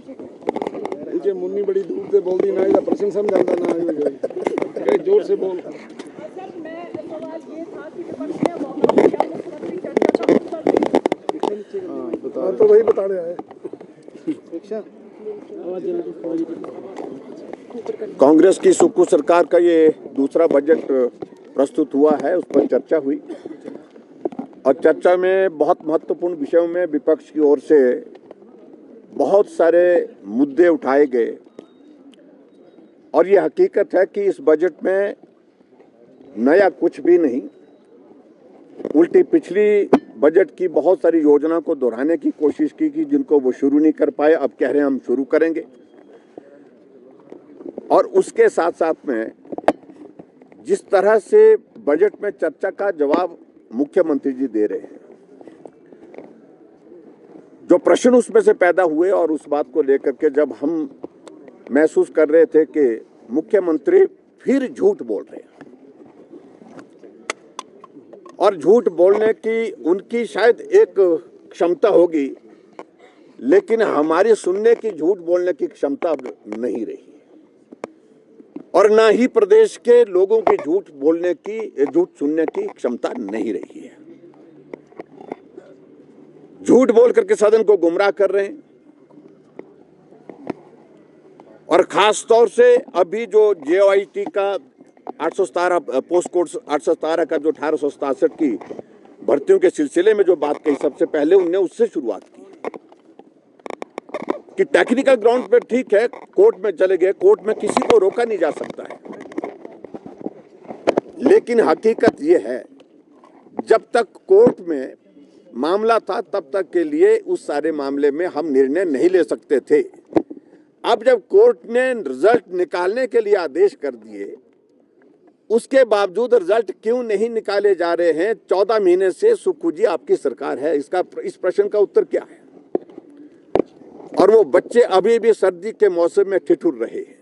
मुझे मुन्नी बड़ी दूर से बोल दी ना, इसका प्रश्न समझाता ना कहीं जोर से बोल। सर, मैं सवाल ये था कि विपक्ष ने मौका दिया मुख्यमंत्री चर्चा का हाँ, तो वही बता रहे हैं। कांग्रेस की सुक्कू सरकार का ये दूसरा बजट प्रस्तुत हुआ है, उस पर चर्चा हुई और चर्चा में बहुत महत्वपूर्ण विषयों में विपक्ष की ओर से बहुत सारे मुद्दे उठाए गए और ये हकीकत है कि इस बजट में नया कुछ भी नहीं, उल्टी पिछली बजट की बहुत सारी योजना को दोहराने की कोशिश की जिनको वो शुरू नहीं कर पाए, अब कह रहे हैं हम शुरू करेंगे। और उसके साथ साथ में जिस तरह से बजट में चर्चा का जवाब मुख्यमंत्री जी दे रहे हैं, जो प्रश्न उसमें से पैदा हुए और उस बात को लेकर के जब हम महसूस कर रहे थे कि मुख्यमंत्री फिर झूठ बोल रहे हैं और झूठ बोलने की उनकी शायद एक क्षमता होगी, लेकिन हमारी सुनने की झूठ बोलने की क्षमता अब नहीं रही और ना ही प्रदेश के लोगों की झूठ बोलने की, झूठ सुनने की क्षमता नहीं रही है। झूठ बोल करके सदन को गुमराह कर रहे हैं और खास तौर से अभी जो JOIT का 817 पोस्ट कोड 817 का जो 1867 की भर्तियों के सिलसिले में जो बात कही, सबसे पहले उनने उससे शुरुआत की कि टेक्निकल ग्राउंड पे ठीक है, कोर्ट में चले गए, कोर्ट में किसी को रोका नहीं जा सकता है, लेकिन हकीकत ये है जब तक कोर्ट में मामला था तब तक के लिए उस सारे मामले में हम निर्णय नहीं ले सकते थे। अब जब कोर्ट ने रिजल्ट निकालने के लिए आदेश कर दिए, उसके बावजूद रिजल्ट क्यों नहीं निकाले जा रहे हैं? 14 महीने से सुक्खू जी आपकी सरकार है, इस प्रश्न का उत्तर क्या है? और वो बच्चे अभी भी सर्दी के मौसम में ठिठुर रहे हैं,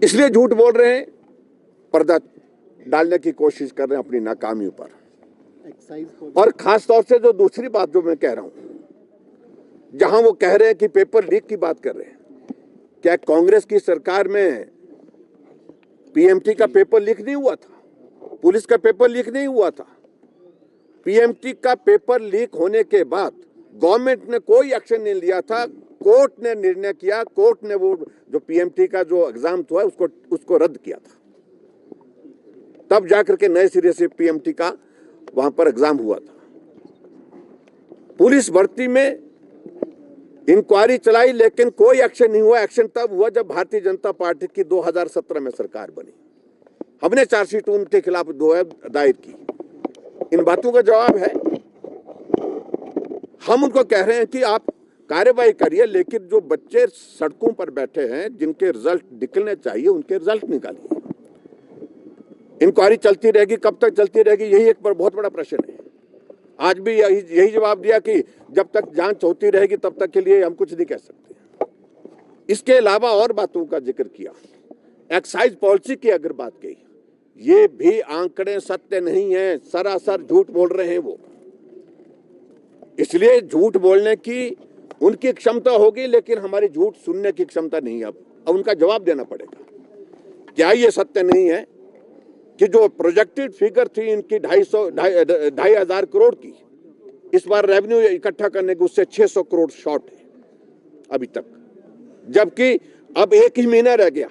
इसलिए झूठ बोल रहे हैं, पर्दा डालने की कोशिश कर रहे हैं अपनी नाकामियों पर। और खास तौर से जो दूसरी बात जो मैं कह रहा हूं, जहां वो कह रहे हैं कि पेपर लीक की बात कर रहे हैं, क्या कांग्रेस की सरकार में PMT का पेपर लीक नहीं हुआ था? पुलिस का पेपर लीक नहीं हुआ था? PMT का पेपर लीक होने के बाद गवर्नमेंट ने कोई एक्शन नहीं लिया था, कोर्ट ने निर्णय किया, कोर्ट ने वो जो PMT का जो एग्जाम हुआ उसको रद्द किया था, तब जाकर के नए सिरे से PMT का वहां पर एग्जाम हुआ था। पुलिस भर्ती में इंक्वायरी चलाई लेकिन कोई एक्शन नहीं हुआ। एक्शन तब हुआ जब भारतीय जनता पार्टी की 2017 में सरकार बनी, हमने चार्जशीट उनके खिलाफ दायर की। इन बातों का जवाब है, हम उनको कह रहे हैं कि आप कार्रवाई करिए, लेकिन जो बच्चे सड़कों पर बैठे हैं जिनके रिजल्ट निकलने चाहिए उनके रिजल्ट निकालिए। इंक्वायरी चलती रहेगी, कब तक चलती रहेगी? यही एक बहुत बड़ा प्रश्न है। आज भी यही जवाब दिया कि जब तक जांच होती रहेगी तब तक के लिए हम कुछ नहीं कह सकते। इसके अलावा और बातों का जिक्र किया, एक्साइज पॉलिसी की अगर बात कही, ये भी आंकड़े सत्य नहीं है, सरासर झूठ बोल रहे हैं वो। इसलिए झूठ बोलने की उनकी क्षमता होगी, लेकिन हमारी झूठ सुनने की क्षमता नहीं है। अब उनका जवाब देना पड़ेगा। क्या ये सत्य नहीं है कि जो प्रोजेक्टेड फिगर थी इनकी 2,500 करोड़ की, इस बार रेवेन्यू इकट्ठा करने के उससे 600 करोड़ शॉर्ट है अभी तक, जबकि अब एक ही महीना रह गया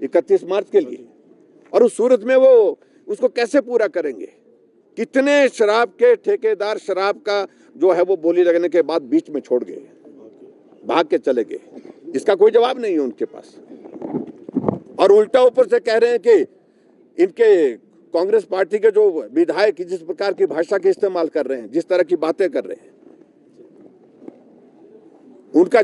31 मार्च के लिए, और उस सूरत में वो उसको कैसे पूरा करेंगे? कितने शराब के ठेकेदार शराब का जो है वो बोली लगने के बाद बीच में छोड़ गए, भाग के चले गए, इसका कोई जवाब नहीं है उनके पास। और उल्टा ऊपर से कह रहे हैं कि इनके कांग्रेस पार्टी के जो विधायक जिस प्रकार की भाषा के इस्तेमाल कर रहे हैं, जिस तरह की बातें कर रहे हैं, उनका